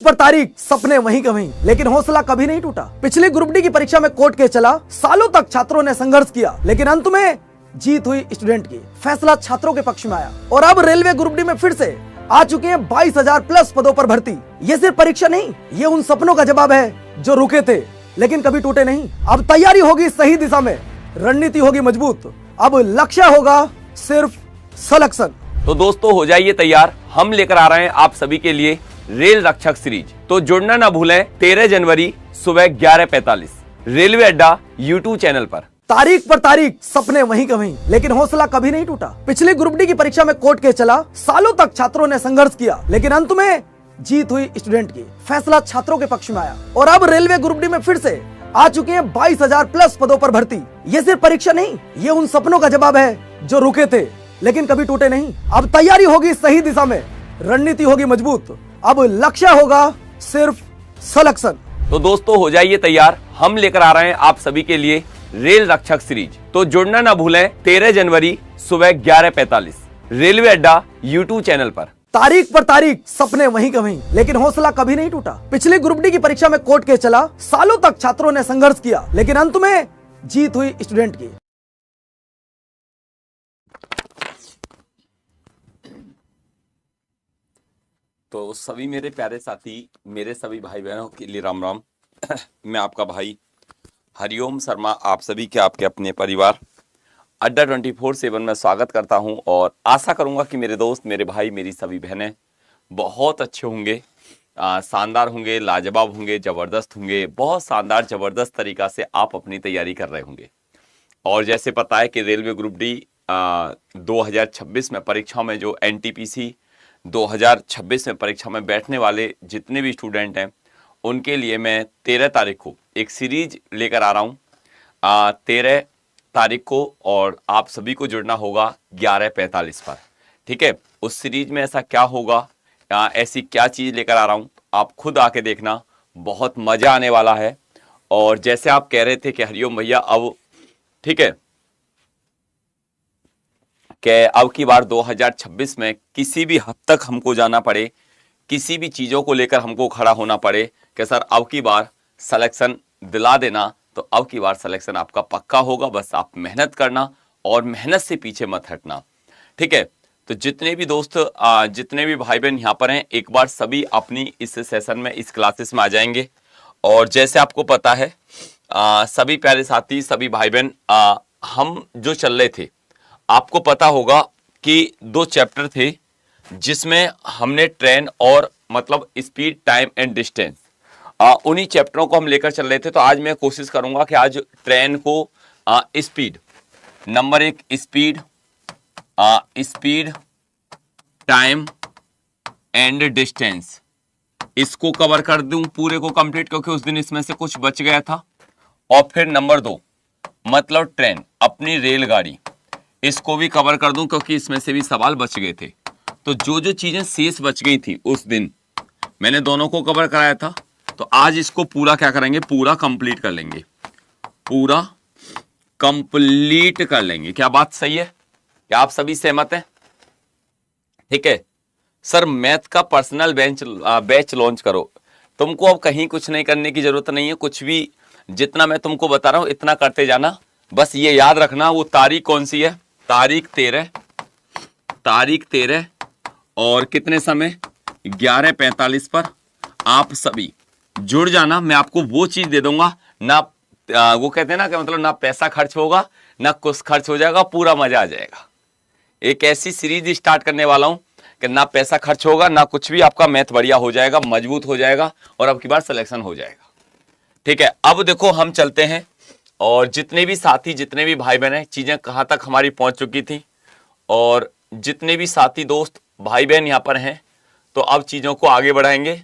पर तारीख सपने वहीं का वहीं, लेकिन हौसला कभी नहीं टूटा। पिछली ग्रुप डी की परीक्षा में कोर्ट केस चला, सालों तक छात्रों ने संघर्ष किया, लेकिन अंत में जीत हुई स्टूडेंट की। फैसला छात्रों के पक्ष में आया और अब रेलवे ग्रुप डी में फिर से आ चुके हैं 22,000 प्लस पदों पर भर्ती। ये सिर्फ परीक्षा नहीं, ये उन सपनों का जवाब है जो रुके थे लेकिन कभी टूटे नहीं। अब तैयारी होगी सही दिशा में, रणनीति होगी मजबूत, अब लक्ष्य होगा सिर्फ सिलेक्शन। तो दोस्तों हो जाइए तैयार, हम लेकर आ रहे हैं आप सभी के लिए रेल रक्षक सीरीज। तो जुड़ना ना भूलें 13 जनवरी सुबह 11:45 रेलवे अड्डा यूट्यूब चैनल पर। तारीख पर तारीख सपने वहीं का वहीं, लेकिन हौसला कभी नहीं टूटा। पिछली ग्रुप डी की परीक्षा में कोर्ट केस चला, सालों तक छात्रों ने संघर्ष किया, लेकिन अंत में जीत हुई स्टूडेंट की। फैसला छात्रों के पक्ष में आया और अब रेलवे ग्रुप डी में फिर से आ चुके हैं 22,000 प्लस पदों पर भर्ती। ये सिर्फ परीक्षा नहीं, ये उन सपनों का जवाब है जो रुके थे लेकिन कभी टूटे नहीं। अब तैयारी होगी सही दिशा में, रणनीति होगी मजबूत, अब लक्ष्य होगा सिर्फ सिलेक्शन। तो दोस्तों हो जाइए तैयार, हम लेकर आ रहे हैं आप सभी के लिए रेल रक्षक सीरीज। तो जुड़ना ना भूलें 13 जनवरी सुबह 11:45 रेलवे अड्डा यूट्यूब चैनल पर। तारीख पर तारीख सपने वहीं का वहीं, लेकिन हौसला कभी नहीं टूटा। पिछली ग्रुप डी की परीक्षा में कोर्ट केस चला, सालों तक छात्रों ने संघर्ष किया, लेकिन अंत में जीत हुई स्टूडेंट की। तो सभी मेरे प्यारे साथी, मेरे सभी भाई बहनों के लिए राम राम। मैं आपका भाई हरिओम शर्मा आप सभी के आपके अपने परिवार अड्डा 24/7 में स्वागत करता हूं और आशा करूंगा कि मेरे दोस्त, मेरे भाई, मेरी सभी बहनें बहुत अच्छे होंगे, शानदार होंगे, लाजवाब होंगे, ज़बरदस्त होंगे। बहुत शानदार ज़बरदस्त तरीक़ा से आप अपनी तैयारी कर रहे होंगे। और जैसे पता है कि रेलवे ग्रुप डी 2026 में परीक्षा में जो NTPC 2026 में परीक्षा में बैठने वाले जितने भी स्टूडेंट हैं उनके लिए मैं 13 तारीख को एक सीरीज लेकर आ रहा हूँ 13 तारीख को, और आप सभी को जुड़ना होगा 11:45 पर। ठीक है, उस सीरीज में ऐसा क्या होगा, ऐसी क्या चीज़ लेकर आ रहा हूँ, आप खुद आके देखना, बहुत मज़ा आने वाला है। और जैसे आप कह रहे थे कि हरिओम भैया अब ठीक है कि अब की बार 2026 में किसी भी हद तक हमको जाना पड़े, किसी भी चीज़ों को लेकर हमको खड़ा होना पड़े कि सर अब की बार सिलेक्शन दिला देना, तो अब की बार सिलेक्शन आपका पक्का होगा। बस आप मेहनत करना और मेहनत से पीछे मत हटना। ठीक है, तो जितने भी दोस्त, जितने भी भाई बहन यहाँ पर हैं, एक बार सभी अपनी इस सेशन में, इस क्लासेस में आ जाएंगे। और जैसे आपको पता है सभी प्यारे साथी, सभी भाई बहन, हम जो चल रहे थे, आपको पता होगा कि 2 चैप्टर थे जिसमें हमने ट्रेन और मतलब स्पीड, टाइम एंड डिस्टेंस, उन्हीं चैप्टरों को हम लेकर चल रहे थे। तो आज मैं कोशिश करूंगा कि आज ट्रेन को speed, number 1 speed, speed, time and distance, इसको कवर कर दूं पूरे को कंप्लीट, क्योंकि उस दिन इसमें से कुछ बच गया था। और फिर नंबर 2 मतलब ट्रेन, अपनी रेलगाड़ी, इसको भी कवर कर दूं क्योंकि इसमें से भी सवाल बच गए थे। तो जो जो चीजें शेष बच गई थी उस दिन मैंने दोनों को कवर कराया था, तो आज इसको पूरा क्या करेंगे, पूरा कंप्लीट कर लेंगे, पूरा कंप्लीट कर लेंगे। क्या बात सही है? क्या आप सभी सहमत हैं? ठीक है सर, मैथ का पर्सनल बैच लॉन्च करो। तुमको अब कहीं कुछ नहीं करने की जरूरत नहीं है, कुछ भी जितना मैं तुमको बता रहा हूं इतना करते जाना। बस ये याद रखना वो तारीख कौन सी है, तारीख 13 और कितने समय, 11:45 पर आप सभी जुड़ जाना। मैं आपको वो चीज दे दूंगा ना, वो कहते हैं ना कि मतलब ना पैसा खर्च होगा ना कुछ खर्च हो जाएगा, पूरा मजा आ जाएगा। एक ऐसी सीरीज स्टार्ट करने वाला हूं कि ना पैसा खर्च होगा ना कुछ भी, आपका मैथ बढ़िया हो जाएगा, मजबूत हो जाएगा और अब की बार सिलेक्शन हो जाएगा। ठीक है, अब देखो हम चलते हैं और जितने भी साथी, जितने भी भाई बहन हैं, चीजें कहां तक हमारी पहुंच चुकी थी और जितने भी साथी दोस्त भाई बहन यहां पर हैं, तो अब चीजों को आगे बढ़ाएंगे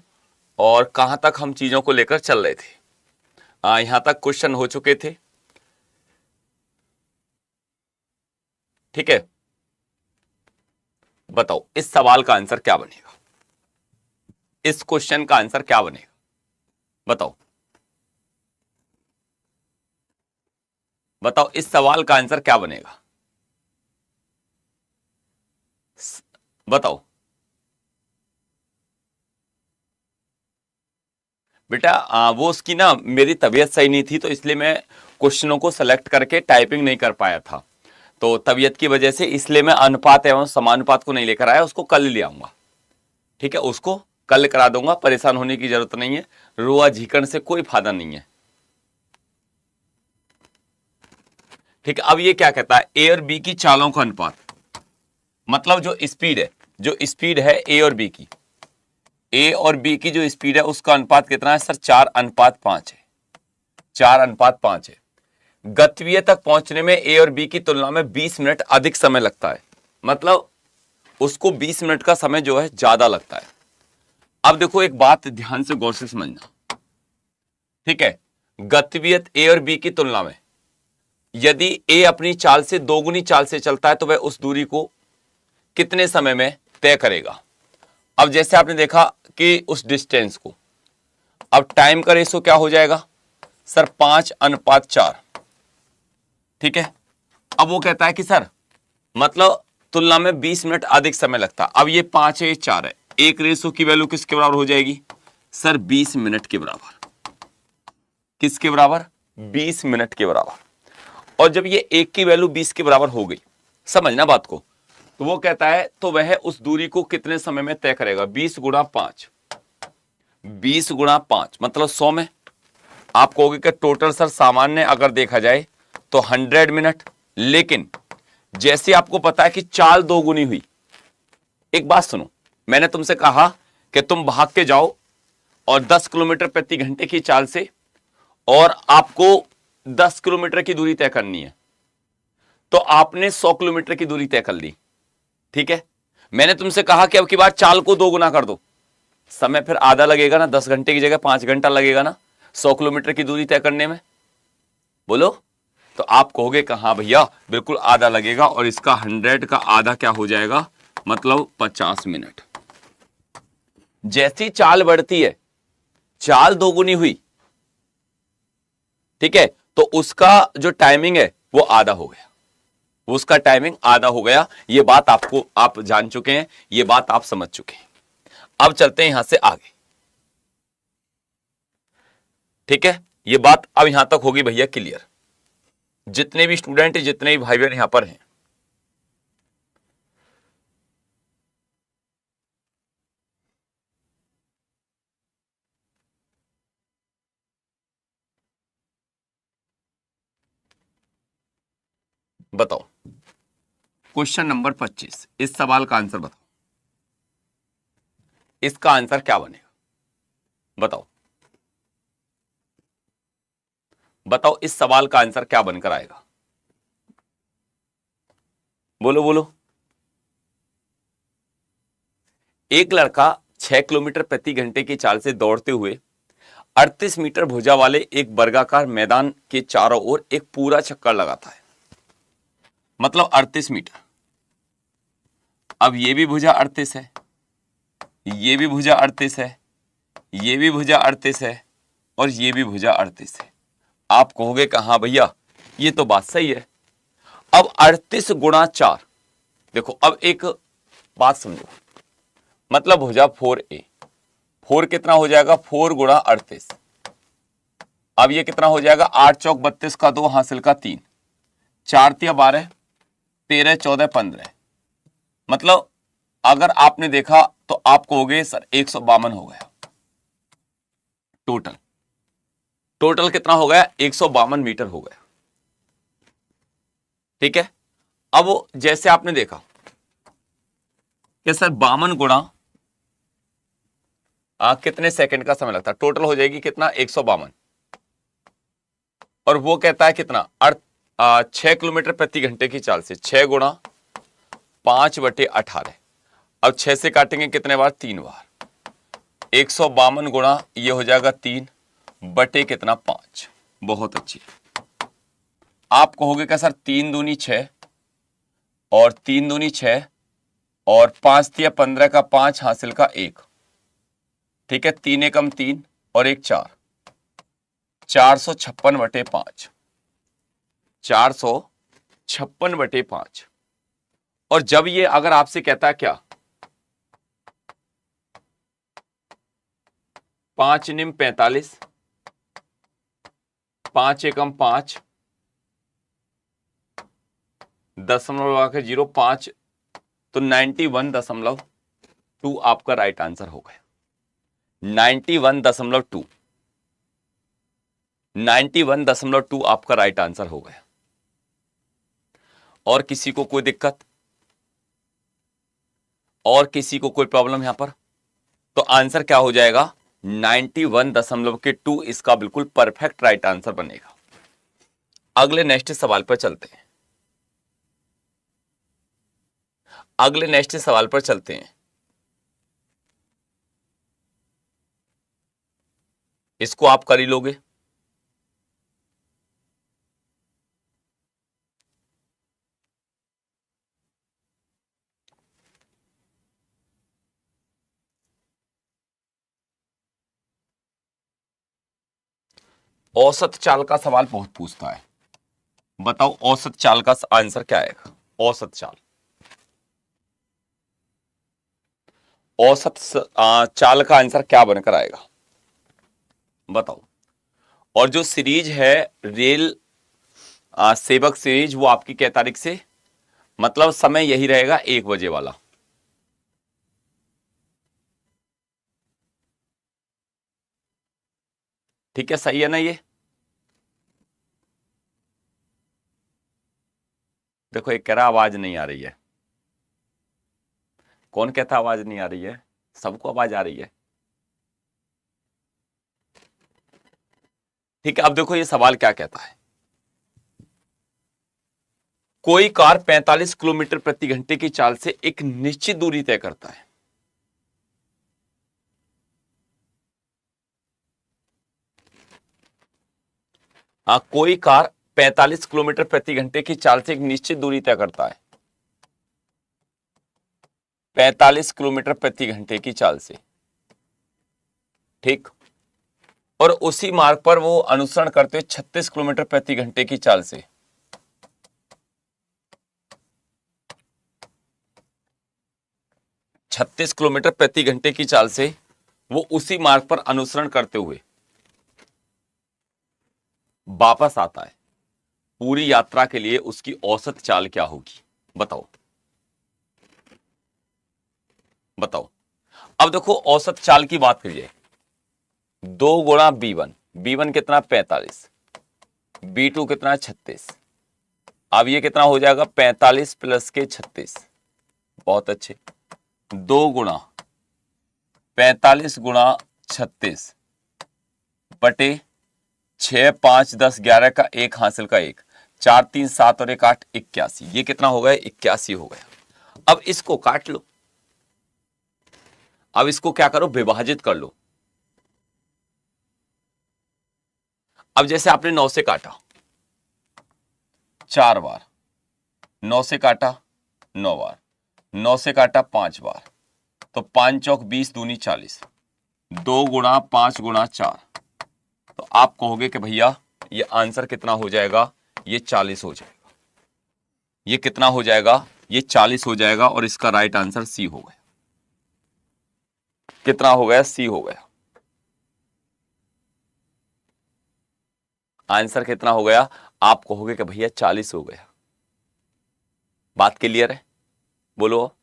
और कहां तक हम चीजों को लेकर चल रहे थे। यहां तक क्वेश्चन हो चुके थे। ठीक है, बताओ इस सवाल का आंसर क्या बनेगा, इस क्वेश्चन का आंसर क्या बनेगा, बताओ बताओ इस सवाल का आंसर क्या बनेगा, बताओ। बेटा वो उसकी ना मेरी तबीयत सही नहीं थी, तो इसलिए मैं क्वेश्चनों को सेलेक्ट करके टाइपिंग नहीं कर पाया था। तो तबीयत की वजह से इसलिए मैं अनुपात एवं समानुपात को नहीं लेकर आया, उसको कल ले आऊंगा। ठीक है, उसको कल करा दूंगा, परेशान होने की जरूरत नहीं है, रोआ झीकण से कोई फायदा नहीं है। ठीक है, अब ये क्या कहता है, ए और बी की चालों का अनुपात, मतलब जो स्पीड है ए और बी की, ए और बी की जो स्पीड है उसका अनुपात कितना है सर, 4:5 है। 4:5 है। गंतव्य तक पहुंचने में ए और बी की तुलना में 20 मिनट अधिक समय लगता है, मतलब उसको 20 मिनट का समय जो है ज्यादा लगता है। अब देखो एक बात ध्यान से गौर से समझना, ठीक है, गंतव्य ए और बी की तुलना में यदि ए अपनी चाल से दोगुनी चाल से चलता है तो वह उस दूरी को कितने समय में तय करेगा। अब जैसे आपने देखा कि उस डिस्टेंस को, अब टाइम का रेशो क्या हो जाएगा सर, 5:4। ठीक है, अब वो कहता है कि सर मतलब तुलना में 20 मिनट अधिक समय लगता है। अब ये 5 है, ये 4 है, एक रेशो की वैल्यू किसके बराबर हो जाएगी सर, 20 मिनट के बराबर। किसके बराबर, 20 मिनट के बराबर। और जब ये एक की वैल्यू 20 के बराबर हो गई, समझना बात को, तो वो कहता है तो वह उस दूरी को कितने समय में तय करेगा, 20 गुणा 5, 20 गुणा 5 मतलब 100 में। आप कहोगे कि टोटल सर सामान्य अगर देखा जाए तो 100 मिनट, लेकिन जैसे आपको पता है कि चाल दो गुनी हुई। एक बात सुनो, मैंने तुमसे कहा कि तुम भाग के जाओ और 10 किलोमीटर प्रति घंटे की चाल से, और आपको 10 किलोमीटर की दूरी तय करनी है, तो आपने 100 किलोमीटर की दूरी तय कर ली। ठीक है, मैंने तुमसे कहा कि अब की बार चाल को 2 गुना कर दो, समय फिर आधा लगेगा ना, 10 घंटे की जगह 5 घंटा लगेगा ना 100 किलोमीटर की दूरी तय करने में, बोलो। तो आप कहोगे कि हाँ भैया बिल्कुल आधा लगेगा, और इसका 100 का आधा क्या हो जाएगा, मतलब 50 मिनट। जैसी चाल बढ़ती है, चाल दोगुनी हुई, ठीक है, तो उसका जो टाइमिंग है वो आधा हो गया, उसका टाइमिंग आधा हो गया। ये बात आपको, आप जान चुके हैं, ये बात आप समझ चुके हैं। अब चलते हैं यहां से आगे। ठीक है, ये बात अब यहां तक होगी भैया क्लियर। जितने भी स्टूडेंट, जितने भी भाई बहन यहां पर हैं, बताओ क्वेश्चन नंबर 25, इस सवाल का आंसर बताओ, इसका आंसर क्या बनेगा, बताओ बताओ, इस सवाल का आंसर क्या बनकर आएगा, बोलो बोलो। एक लड़का 6 किलोमीटर प्रति घंटे की चाल से दौड़ते हुए 38 मीटर भुजा वाले एक वर्गाकार मैदान के चारों ओर एक पूरा चक्कर लगाता है, मतलब 38 मीटर। अब ये भी भुजा 38 है, ये भी भुजा 38 है, ये भी भुजा 38 है, और ये भी भुजा 38 है। आप कहोगे कि हाँ भैया ये तो बात सही है। अब 38 गुणा 4, देखो अब एक बात समझो, मतलब भुजा 4a, 4 कितना हो जाएगा, 4 गुणा 38। अब ये कितना हो जाएगा, 8 चौक 32 का 2 हासिल का 3, 4 तिया 12, 13 14 15। मतलब अगर आपने देखा तो आप कहोगे सर 152 हो गया टोटल। टोटल कितना हो गया, 152 मीटर हो गया। ठीक है, अब जैसे आपने देखा कि सर 52 गुणा कितने सेकंड का समय लगता है, टोटल हो जाएगी कितना, 152, और वो कहता है कितना 6 किलोमीटर प्रति घंटे की चाल से, 6 गुणा 5/18। अब 6 से काटेंगे कितने बार, 3 बार, 152 गुणा ये हो जाएगा 3 बटे कितना 5। बहुत अच्छी। आप कहोगे क्या सर 3 दूनी 6 और 3 दूनी 6 और 5 तिया 15 का 5 हासिल का 1। ठीक है, 3 एकम 3 और 1 4, 456/5, 456/5। और जब ये अगर आपसे कहता है क्या 5 निम 45, 5 एकम 5, 0.05, तो 91.2 आपका राइट आंसर हो गया। 91.2, 91.2 आपका राइट आंसर हो गया। और किसी को कोई दिक्कत, और किसी को कोई प्रॉब्लम यहां पर? तो आंसर क्या हो जाएगा? 91.2 इसका बिल्कुल परफेक्ट राइट आंसर बनेगा। अगले नेक्स्ट सवाल पर चलते हैं। अगले नेक्स्ट सवाल पर चलते हैं। इसको आप कर ही लोगे। औसत चाल का सवाल बहुत पूछता है। बताओ औसत चाल का आंसर क्या आएगा? औसत चाल, औसत चाल का आंसर क्या बनकर आएगा? बताओ। और जो सीरीज है रेल सेवक सीरीज, वो आपकी क्या तारीख से? मतलब समय यही रहेगा 1 बजे वाला। ठीक है, सही है ना? ये देखो, एक कह रहा आवाज नहीं आ रही है। कौन कहता आवाज नहीं आ रही है? सबको आवाज आ रही है। ठीक है, अब देखो ये सवाल क्या कहता है। कोई कार 45 किलोमीटर प्रति घंटे की चाल से एक निश्चित दूरी तय करता है। कोई कार 45 किलोमीटर प्रति घंटे की चाल से एक निश्चित दूरी तय करता है। 45 किलोमीटर प्रति घंटे की चाल से, ठीक। और उसी मार्ग पर वो अनुसरण करते हुए 36 किलोमीटर प्रति घंटे की चाल से, 36 किलोमीटर प्रति घंटे की चाल से वो उसी मार्ग पर अनुसरण करते हुए वापस आता है। पूरी यात्रा के लिए उसकी औसत चाल क्या होगी? बताओ बताओ। अब देखो औसत चाल की बात करिए। 2 गुणा B1, B1 कितना? 45, B2 कितना? 36। अब ये कितना हो जाएगा? 45 प्लस के 36। बहुत अच्छे। 2 गुणा 45 गुणा 36 बटे 6, 5, 10, 11 का 1 हासिल का 1, 4, 3, 7 और 1, 8, 81। ये कितना हो गया? 81 हो गया। अब इसको काट लो। अब इसको क्या करो? विभाजित कर लो। अब जैसे आपने 9 से काटा 4 बार, 9 से काटा 9 बार, 9 से काटा 5 बार, तो 5 चौक 20, दूनी 40, 2 गुणा 5 गुणा 4, तो आप कहोगे कि भैया ये आंसर कितना हो जाएगा? ये 40 हो जाएगा। ये कितना हो जाएगा? ये 40 हो जाएगा। और इसका राइट आंसर सी हो गया। कितना हो गया? सी हो गया। आंसर कितना हो गया? आप कहोगे कि भैया 40 हो गया। बात क्लियर है? बोलो।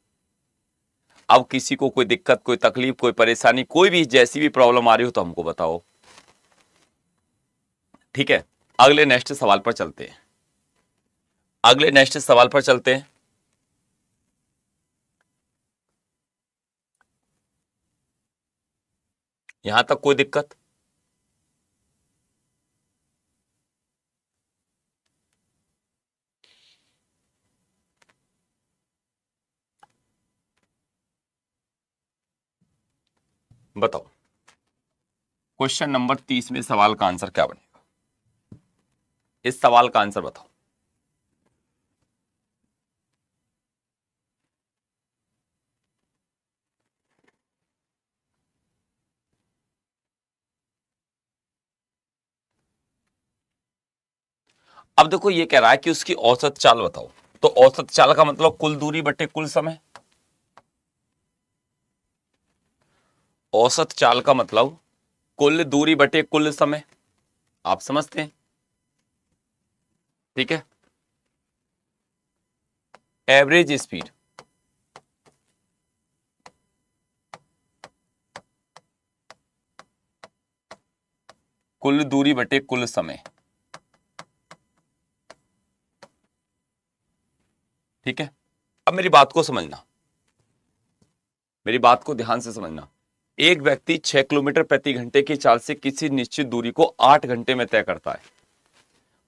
अब किसी को कोई दिक्कत, कोई तकलीफ, कोई परेशानी, कोई भी जैसी भी प्रॉब्लम आ रही हो तो हमको बताओ। ठीक है, अगले नेक्स्ट सवाल पर चलते हैं। अगले नेक्स्ट सवाल पर चलते हैं। यहां तक कोई दिक्कत? बताओ। क्वेश्चन नंबर 30 में सवाल का आंसर क्या बनेगा? इस सवाल का आंसर बताओ। अब देखो ये कह रहा है कि उसकी औसत चाल बताओ। तो औसत चाल का मतलब कुल दूरी बटे कुल समय। औसत चाल का मतलब कुल दूरी बटे कुल समय, आप समझते हैं, ठीक है। एवरेज स्पीड, कुल दूरी बटे कुल समय, ठीक है। अब मेरी बात को समझना, मेरी बात को ध्यान से समझना। एक व्यक्ति 6 किलोमीटर प्रति घंटे की चाल से किसी निश्चित दूरी को 8 घंटे में तय करता है।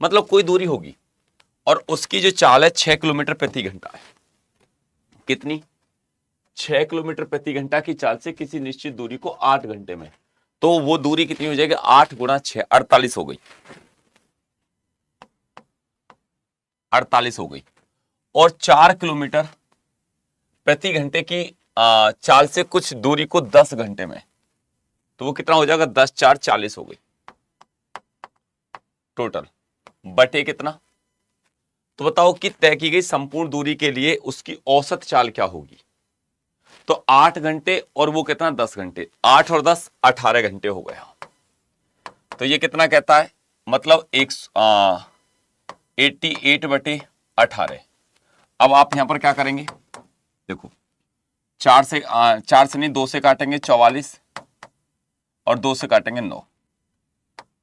मतलब कोई दूरी होगी और उसकी जो चाल है 6 किलोमीटर प्रति घंटा है। कितनी? 6 किलोमीटर प्रति घंटा की चाल से किसी निश्चित दूरी को 8 घंटे में, तो वो दूरी कितनी हो जाएगी? 8 गुणा 6, 48 हो गई, 48 हो गई। और 4 किलोमीटर प्रति घंटे की चाल से कुछ दूरी को 10 घंटे में, तो वो कितना हो जाएगा? 10 4 40 हो गई टोटल, बटे कितना? तो बताओ कि तय की गई संपूर्ण दूरी के लिए उसकी औसत चाल क्या होगी? तो 8 घंटे और वो कितना? 10 घंटे, 8 और 10 18 घंटे हो गया। तो ये कितना कहता है? मतलब 88 बटे 18। अब आप यहां पर क्या करेंगे? देखो 4 से नहीं, 2 से काटेंगे 44 और 2 से काटेंगे 9,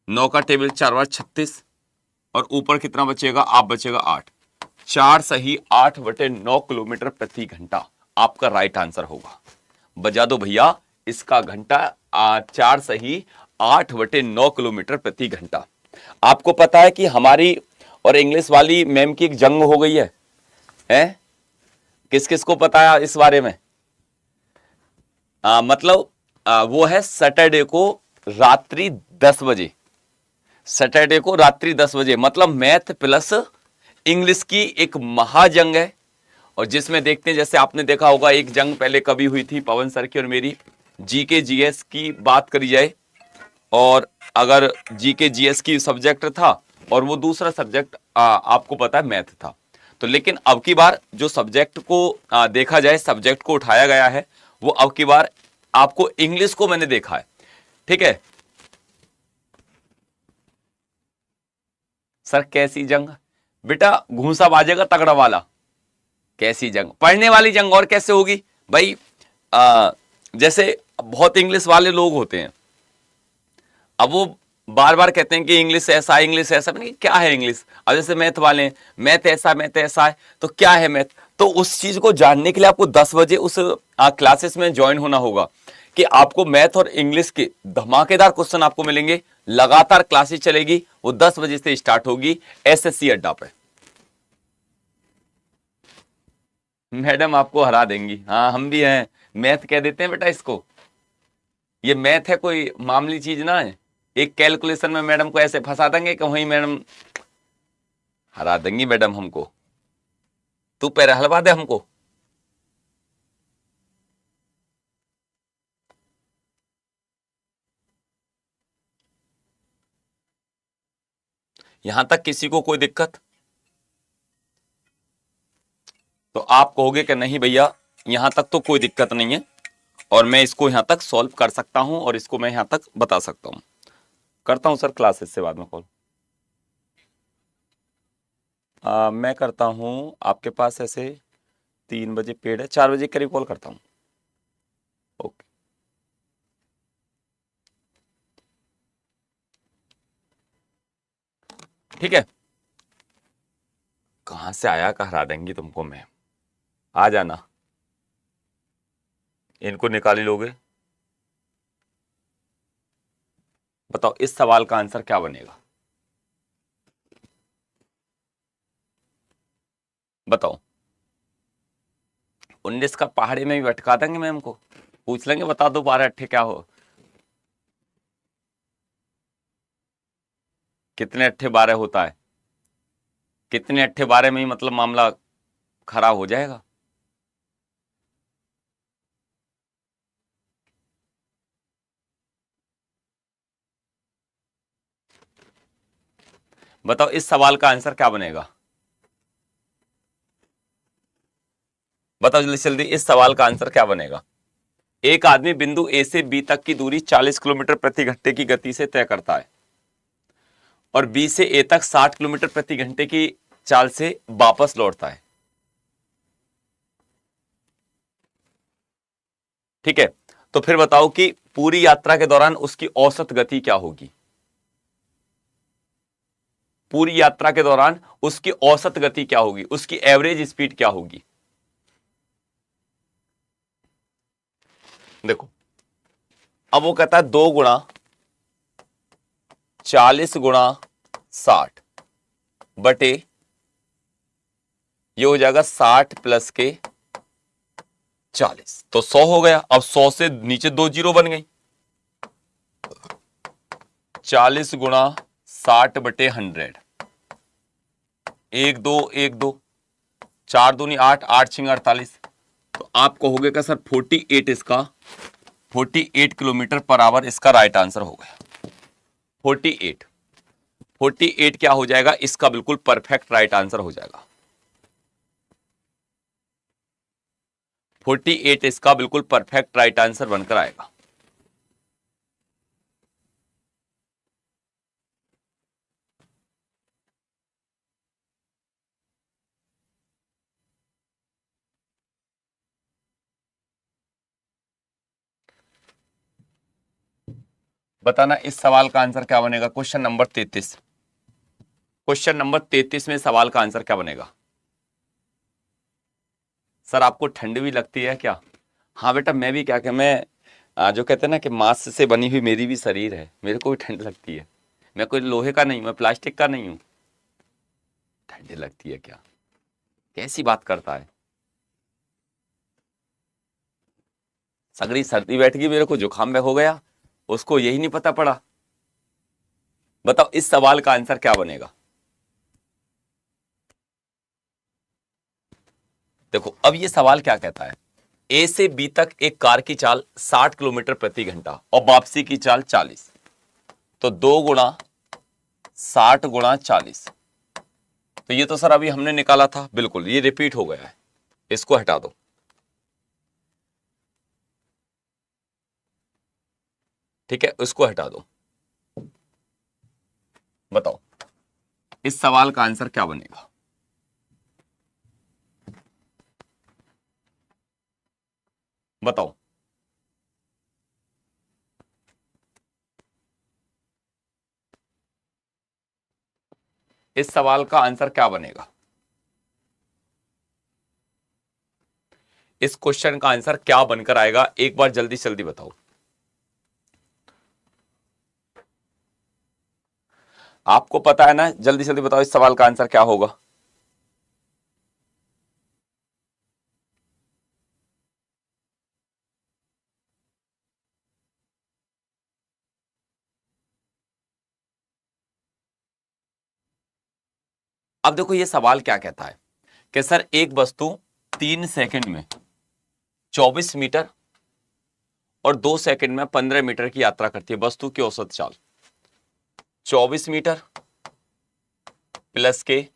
9 का टेबल 4 बार 36 और ऊपर कितना बचेगा? आप बचेगा 8, 4 सही 8 बटे 9 किलोमीटर प्रति घंटा आपका राइट आंसर होगा। बजा दो भैया इसका घंटा, 4 सही 8 बटे 9 किलोमीटर प्रति घंटा। आपको पता है कि हमारी और इंग्लिश वाली मैम की एक जंग हो गई है, किस किस को पता है इस बारे में? मतलब वो है सैटरडे को रात्रि 10 बजे, सैटरडे को रात्रि 10 बजे, मतलब मैथ प्लस इंग्लिश की एक महाजंग है। और जिसमें देखते हैं, जैसे आपने देखा होगा एक जंग पहले कभी हुई थी पवन सर की और मेरी, जीके जीएस की बात करी जाए, और अगर जीके जीएस की सब्जेक्ट था और वो दूसरा सब्जेक्ट आपको पता है मैथ था। तो लेकिन अब की बार जो सब्जेक्ट को देखा जाए, सब्जेक्ट को उठाया गया है, वो अब की बार आपको इंग्लिश को मैंने देखा है, ठीक है। सर कैसी जंग? बेटा घूसा बाजेगा तगड़ा वाला। कैसी जंग? पढ़ने वाली जंग। और कैसे होगी भाई? जैसे बहुत इंग्लिश वाले लोग होते हैं, अब वो बार बार कहते हैं कि इंग्लिश ऐसा है, इंग्लिश ऐसा। मैंने क्या है इंग्लिश? अब जैसे मैथ वाले हैं, मैथ ऐसा है, तो क्या है मैथ? तो उस चीज को जानने के लिए आपको 10 बजे उस क्लासेस में ज्वाइन होना होगा, कि आपको मैथ और इंग्लिश के धमाकेदार क्वेश्चन आपको मिलेंगे। लगातार क्लासेस चलेगी, वो 10 बजे से स्टार्ट होगी एसएससी अड्डा पे। मैडम आपको हरा देंगी। हाँ हम भी हैं, मैथ कह देते हैं बेटा इसको। ये मैथ है, कोई मामूली चीज ना है। एक कैलकुलेशन में मैडम को ऐसे फंसा देंगे कि वहीं मैडम हरा देंगी मैडम हमको। तू पैर हलवा दे हमको। यहां तक किसी को कोई दिक्कत? तो आप कहोगे कि नहीं भैया यहां तक तो कोई दिक्कत नहीं है और मैं इसको यहां तक सॉल्व कर सकता हूं और इसको मैं यहां तक बता सकता हूं। करता हूं सर क्लासेस से बाद में कॉल। मैं करता हूं आपके पास ऐसे 3 बजे पेड़ है, 4 बजे करीब कॉल करता हूं। ओके ठीक है। कहां से आया का हरा देंगी तुमको मैं। आ जाना, इनको निकाल ही लोगे। बताओ इस सवाल का आंसर क्या बनेगा? बताओ 19 का पहाड़ी में भी भटका देंगे मैम को, पूछ लेंगे बता दो 12 अट्ठे क्या हो, कितने अट्ठे 12 होता है, कितने अट्ठे 12 में ही मतलब मामला खराब हो जाएगा। बताओ इस सवाल का आंसर क्या बनेगा? बताओ जल्दी जल्दी, इस सवाल का आंसर क्या बनेगा? एक आदमी बिंदु ए से बी तक की दूरी 40 किलोमीटर प्रति घंटे की गति से तय करता है और बी से ए तक 60 किलोमीटर प्रति घंटे की चाल से वापस लौटता है। ठीक है, तो फिर बताओ कि पूरी यात्रा के दौरान उसकी औसत गति क्या होगी। पूरी यात्रा के दौरान उसकी औसत गति क्या होगी, उसकी एवरेज स्पीड क्या होगी। देखो, अब वो कहता है 2 गुणा 40 गुणा 60 बटे, ये हो जाएगा 60 प्लस के 40, तो 100 हो गया। अब 100 से नीचे 2 जीरो बन गई। 40 गुणा 60 बटे 100, 1 2 1 2, 4 दूनी 8, 8 छिंग 48। तो आप कहोगे का सर 48, इसका 48 किलोमीटर पर आवर इसका राइट आंसर हो गया। 48 क्या हो जाएगा, इसका बिल्कुल परफेक्ट राइट आंसर हो जाएगा। 48 इसका बिल्कुल परफेक्ट राइट आंसर बनकर आएगा। बताना इस सवाल का आंसर क्या बनेगा। क्वेश्चन नंबर 33, क्वेश्चन नंबर 33 में सवाल का आंसर क्या बनेगा। सर आपको ठंड भी लगती है क्या। हाँ बेटा, मैं भी क्या मैं जो कहते हैं ना कि मांस से बनी हुई मेरी भी शरीर है, मेरे को भी ठंड लगती है। मैं कोई लोहे का नहीं, मैं प्लास्टिक का नहीं हूं। ठंड लगती है क्या, कैसी बात करता है। सगड़ी सर्दी बैठ गई, मेरे को जुकाम में हो गया, उसको यही नहीं पता पड़ा। बताओ इस सवाल का आंसर क्या बनेगा। देखो, अब ये सवाल क्या कहता है, ए से बी तक एक कार की चाल 60 किलोमीटर प्रति घंटा और वापसी की चाल 40, तो 2 गुणा 60 गुणा 40। तो ये तो सर अभी हमने निकाला था, बिल्कुल ये रिपीट हो गया है, इसको हटा दो। ठीक है, इसको हटा दो। बताओ इस सवाल का आंसर क्या बनेगा। बताओ इस सवाल का आंसर क्या बनेगा। इस क्वेश्चन का आंसर क्या बनकर आएगा, एक बार जल्दी जल्दी बताओ। आपको पता है ना, जल्दी जल्दी बताओ इस सवाल का आंसर क्या होगा। अब देखो ये सवाल क्या कहता है कि सर एक वस्तु 3 सेकंड में 24 मीटर और 2 सेकंड में 15 मीटर की यात्रा करती है। वस्तु की औसत चाल 24 मीटर प्लस के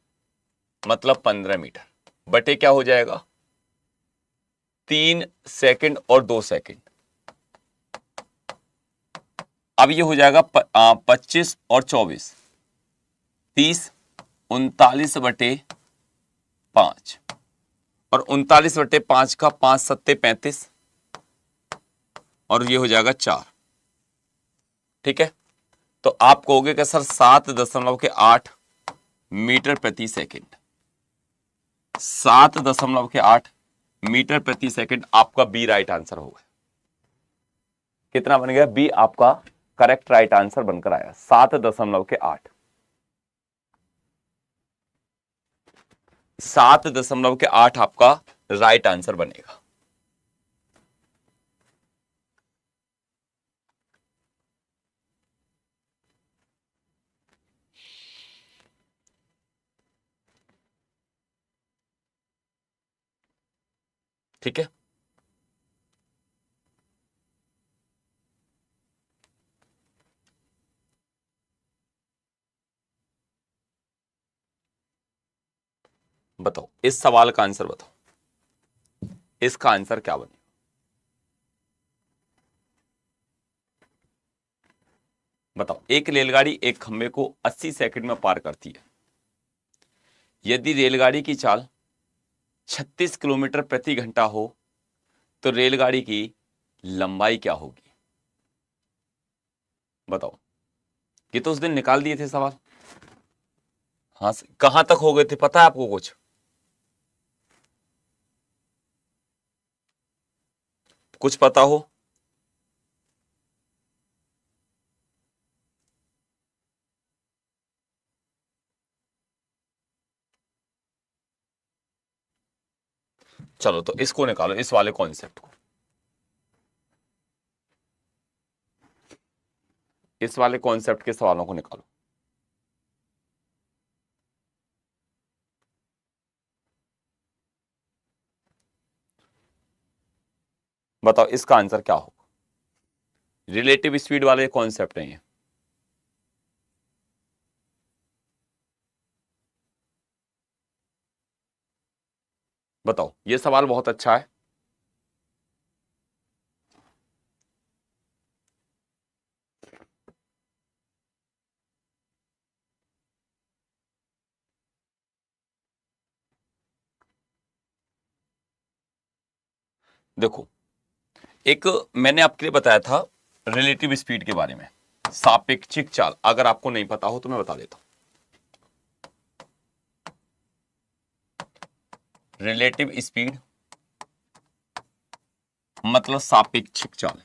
मतलब 15 मीटर बटे क्या हो जाएगा, 3 सेकंड और 2 सेकंड। अब ये हो जाएगा 25 और 24, 30, 39 बटे 5 और 39 बटे 5 का 5 सत्ते 35 और ये हो जाएगा 4। ठीक है, तो आप कहोगे कि सर 7.8 मीटर प्रति सेकंड, 7.8 मीटर प्रति सेकंड आपका बी राइट आंसर होगा। कितना बन गया, बी आपका करेक्ट राइट आंसर बनकर आया 7.8। 7.8 आपका राइट आंसर बनेगा। ठीक है, बताओ इस सवाल का आंसर बताओ, इसका आंसर क्या बनेगा। बताओ, एक रेलगाड़ी एक खंबे को 80 सेकंड में पार करती है। यदि रेलगाड़ी की चाल 36 किलोमीटर प्रति घंटा हो तो रेलगाड़ी की लंबाई क्या होगी? बताओ, ये तो उस दिन निकाल दिए थे सवाल। हाँ, कहां तक हो गए थे पता है आपको कुछ? कुछ पता हो? चलो तो इसको निकालो, इस वाले कॉन्सेप्ट को, इस वाले कॉन्सेप्ट के सवालों को निकालो। बताओ इसका आंसर क्या होगा? रिलेटिव स्पीड वाले कॉन्सेप्ट है ये। बताओ, ये सवाल बहुत अच्छा है। देखो, एक मैंने आपके लिए बताया था रिलेटिव स्पीड के बारे में, सापेक्षिक चाल। अगर आपको नहीं पता हो तो मैं बता देता हूं। रिलेटिव स्पीड मतलब सापेक्षिक चाल।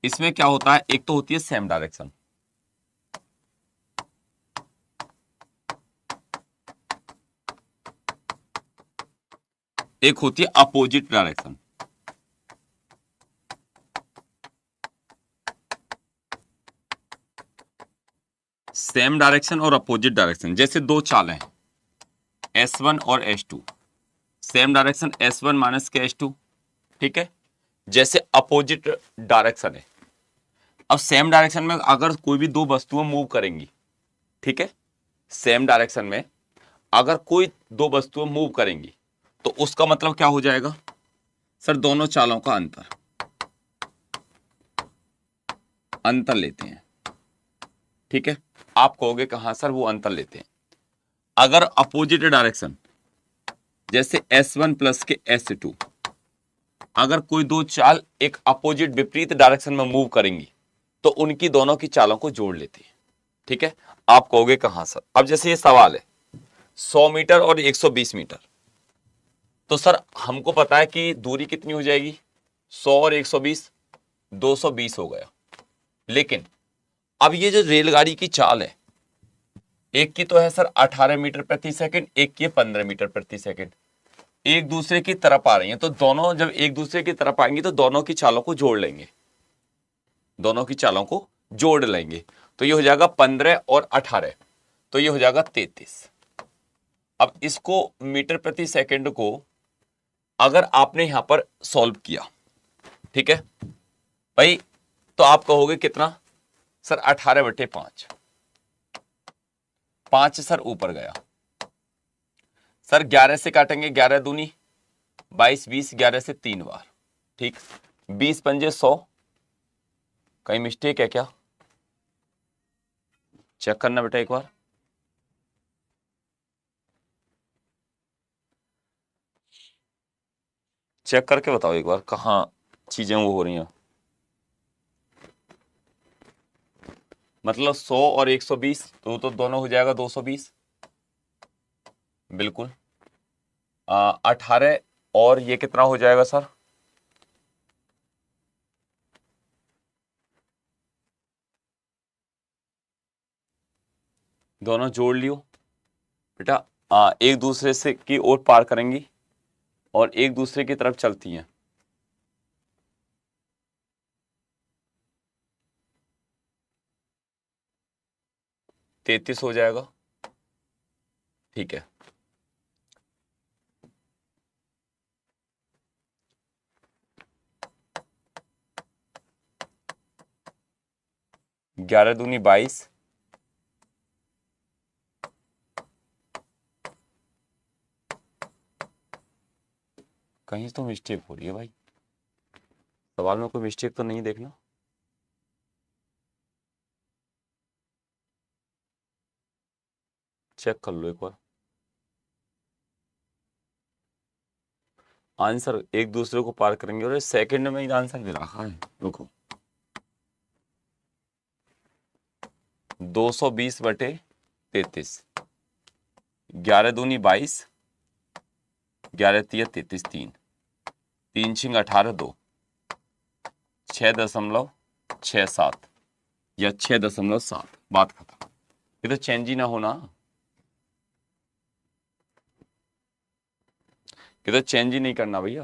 इसमें क्या होता है, एक तो होती है सेम डायरेक्शन, एक होती है अपोजिट डायरेक्शन। सेम डायरेक्शन और अपोजिट डायरेक्शन, जैसे दो चालें हैं S1 और S2, same direction S1 minus के S2, ठीक है। जैसे अपोजिट डायरेक्शन है, अब सेम डायरेक्शन में अगर कोई भी दो वस्तुएं मूव करेंगी, ठीक है, सेम डायरेक्शन में अगर कोई दो वस्तुएं मूव करेंगी तो उसका मतलब क्या हो जाएगा सर? दोनों चालों का अंतर लेते हैं, ठीक है। आप कहोगे कहां सर वो अंतर लेते हैं? अगर अपोजिट डायरेक्शन जैसे S1 प्लस के S2, अगर कोई दो चाल एक अपोजिट विपरीत डायरेक्शन में मूव करेंगी तो उनकी दोनों की चालों को जोड़ लेती है, ठीक है। आप कहोगे कहां सर? अब जैसे ये सवाल है 100 मीटर और 120 मीटर, तो सर हमको पता है कि दूरी कितनी हो जाएगी, 100 और 120, 220 हो गया। लेकिन अब ये जो रेलगाड़ी की चाल है, एक की तो है सर 18 मीटर प्रति सेकंड, एक की 15 मीटर प्रति सेकंड, एक दूसरे की तरफ आ रही हैं, तो दोनों जब एक दूसरे की तरफ आएंगी तो दोनों की चालों को जोड़ लेंगे, दोनों की चालों को जोड़ लेंगे। तो ये हो जाएगा 15 और 18, तो ये हो जाएगा 33। अब इसको मीटर प्रति सेकंड को अगर आपने यहां पर सॉल्व किया, ठीक है भाई, तो आप कहोगे कितना सर? 18/5, 5 सर ऊपर गया सर, 11 से काटेंगे, 11 दूनी 22, 20, 11 से 3 बार, ठीक, 20 पंजे 100। कहीं मिस्टेक है क्या? चेक करना बेटा एक बार। चेक करके बताओ एक बार कहाँ चीजें वो हो रही हैं। मतलब 100 और 120 तो दोनों हो जाएगा 220, बिल्कुल। 18 और ये कितना हो जाएगा सर? दोनों जोड़ लियो बेटा, एक दूसरे से की ओर पार करेंगी और एक दूसरे की तरफ चलती हैं। तैतीस हो जाएगा, ठीक है। ग्यारह दूनी 22, कहीं तो मिस्टेक हो रही है भाई, सवाल में कोई मिस्टेक तो नहीं देखना। चेक कर लो एक बार। आंसर एक दूसरे को पार करेंगे और सेकंड में ही आंसर दे रखा है। रुको, 220/33, 11 दूनी 22, 11 तिया 33, 3 3 छिंग 18, 2 6.67 या 6.7। बात खत्म। ये तो चेंज ही ना होना, ये तो चेंज ही नहीं करना भैया।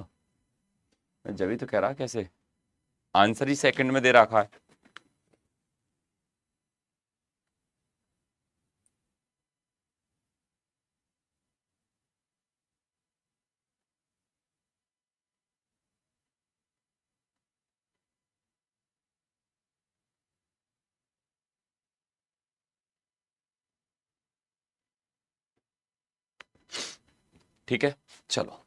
मैं जब ही तो कह रहा कैसे आंसर ही सेकंड में दे रखा है। ठीक है, चलो।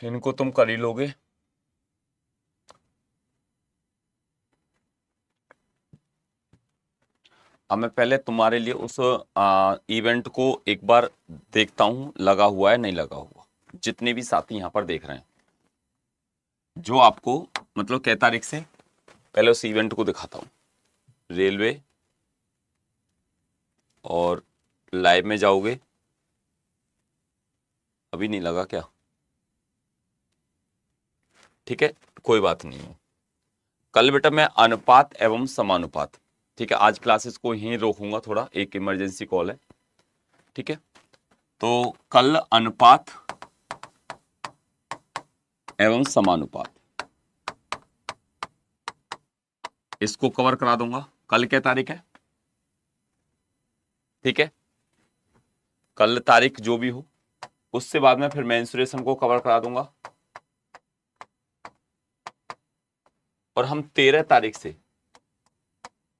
इनको तुम कर ही लोगे। अब मैं पहले तुम्हारे लिए उस इवेंट को एक बार देखता हूं, लगा हुआ है नहीं लगा हुआ। जितने भी साथी यहां पर देख रहे हैं, जो आपको मतलब क्या तारीख से, पहले उस इवेंट को दिखाता हूं। रेलवे और लाइव में जाओगे। अभी नहीं लगा क्या? ठीक है, कोई बात नहीं है। कल बेटा मैं अनुपात एवं समानुपात, ठीक है, आज क्लासेस को यहीं रोकूंगा, थोड़ा एक इमरजेंसी कॉल है। ठीक है, तो कल अनुपात एवं समानुपात इसको कवर करा दूंगा। कल क्या तारीख है? ठीक है, कल तारीख जो भी हो, उससे बाद में फिर मेंसुरेशन को कवर करा दूंगा। और हम 13 तारीख से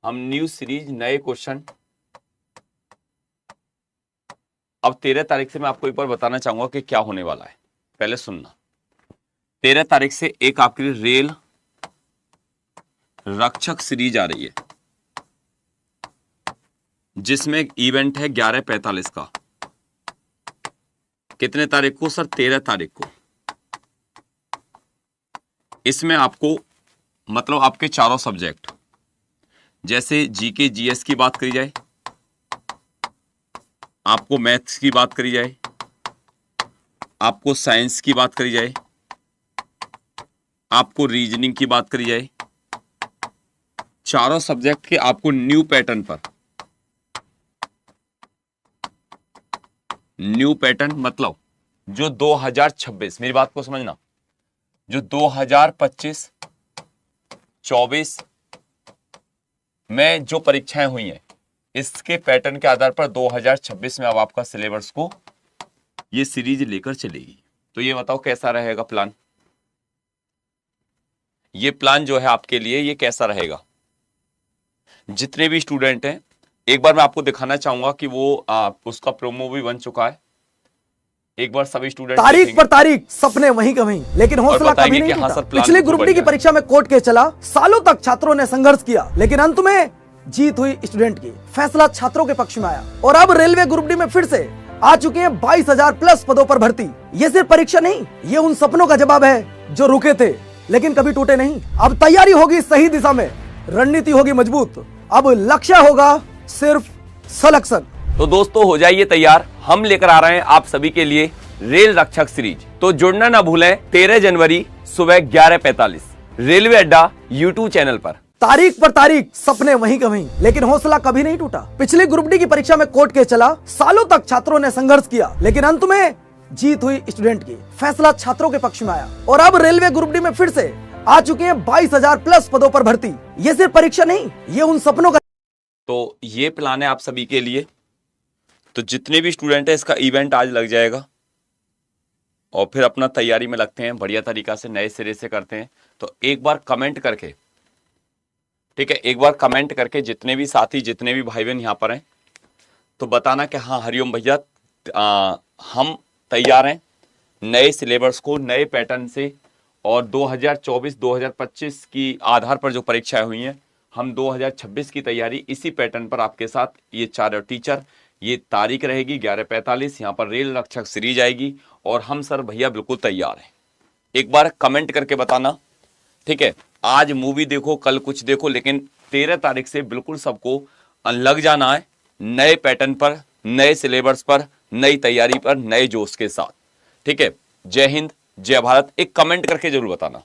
हम न्यू सीरीज, नए क्वेश्चन। अब 13 तारीख से मैं आपको एक बार बताना चाहूंगा कि क्या होने वाला है। पहले सुनना, 13 तारीख से एक आपकी रेल रक्षक सीरीज आ रही है, जिसमें एक इवेंट है 11:45 का। कितने तारीख को सर? 13 तारीख को। इसमें आपको मतलब आपके चारों सब्जेक्ट, जैसे जीके जीएस की बात करी जाए, आपको मैथ्स की बात करी जाए, आपको साइंस की बात करी जाए, आपको रीजनिंग की बात करी जाए, चारों सब्जेक्ट के आपको न्यू पैटर्न पर, न्यू पैटर्न मतलब जो 2026, मेरी बात को समझना, जो 2025 24 में जो परीक्षाएं हुई हैं, इसके पैटर्न के आधार पर 2026 में अब आपका सिलेबस को ये सीरीज लेकर चलेगी। तो ये बताओ कैसा रहेगा प्लान? ये प्लान जो है आपके लिए ये कैसा रहेगा? जितने भी स्टूडेंट हैं, एक बार मैं आपको दिखाना चाहूंगा कि वो उसका प्रोमो भी बन चुका है। एक बार सभी स्टूडेंट तारीख पर तारीख, सपने वहीं का वहीं, लेकिन हौसला कभी नहीं टूटा। पिछली ग्रुप डी की परीक्षा में कोर्ट केस चला, सालों तक छात्रों ने संघर्ष किया, लेकिन अंत में जीत हुई स्टूडेंट की। फैसला छात्रों के पक्ष में आया और अब रेलवे ग्रुप डी में फिर से आ चुके हैं 22,000 प्लस पदों पर भर्ती। ये सिर्फ परीक्षा नहीं, ये उन सपनों का जवाब है जो रुके थे लेकिन कभी टूटे नहीं। अब तैयारी होगी सही दिशा में, रणनीति होगी मजबूत, अब लक्ष्य होगा सिर्फ सिलेक्शन। तो दोस्तों हो जाइए तैयार, हम लेकर आ रहे हैं आप सभी के लिए रेल रक्षक सीरीज। तो जुड़ना ना भूलें 13 जनवरी सुबह 11:45 रेलवे अड्डा यूट्यूब चैनल पर। तारीख पर तारीख, सपने वहीं का वहीं, लेकिन हौसला कभी नहीं टूटा। पिछली ग्रुप डी की परीक्षा में कोर्ट केस चला, सालों तक छात्रों ने संघर्ष किया, लेकिन अंत में जीत हुई स्टूडेंट की। फैसला छात्रों के पक्ष में आया और अब रेलवे ग्रुप डी में फिर से आ चुके हैं 22,000 प्लस पदों पर भर्ती। ये सिर्फ परीक्षा नहीं, ये उन सपनों का। तो ये प्लान है आप सभी के लिए। तो जितने भी स्टूडेंट है, इसका इवेंट आज लग जाएगा और फिर अपना तैयारी में लगते हैं, बढ़िया तरीका से नए सिरे से करते हैं। तो एक बार कमेंट करके, ठीक है, एक बार कमेंट करके जितने भी साथी, जितने भी भाई बहन यहाँ पर हैं, तो बताना कि हाँ हरिओम भैया हम तैयार हैं नए सिलेबस को, नए पैटर्न से, और 2024-2025 की आधार पर जो परीक्षाएं हुई हैं, हम 2026 की तैयारी इसी पैटर्न पर आपके साथ, ये चार टीचर, ये तारीख रहेगी 11:45, यहाँ पर रेल रक्षक सीरीज आएगी, और हम सर भैया बिल्कुल तैयार हैं। एक बार कमेंट करके बताना, ठीक है। आज मूवी देखो, कल कुछ देखो, लेकिन 13 तारीख से बिल्कुल सबको लग जाना है नए पैटर्न पर, नए सिलेबस पर, नई तैयारी पर, नए जोश के साथ, ठीक है। जय हिंद, जय भारत। एक कमेंट करके जरूर बताना।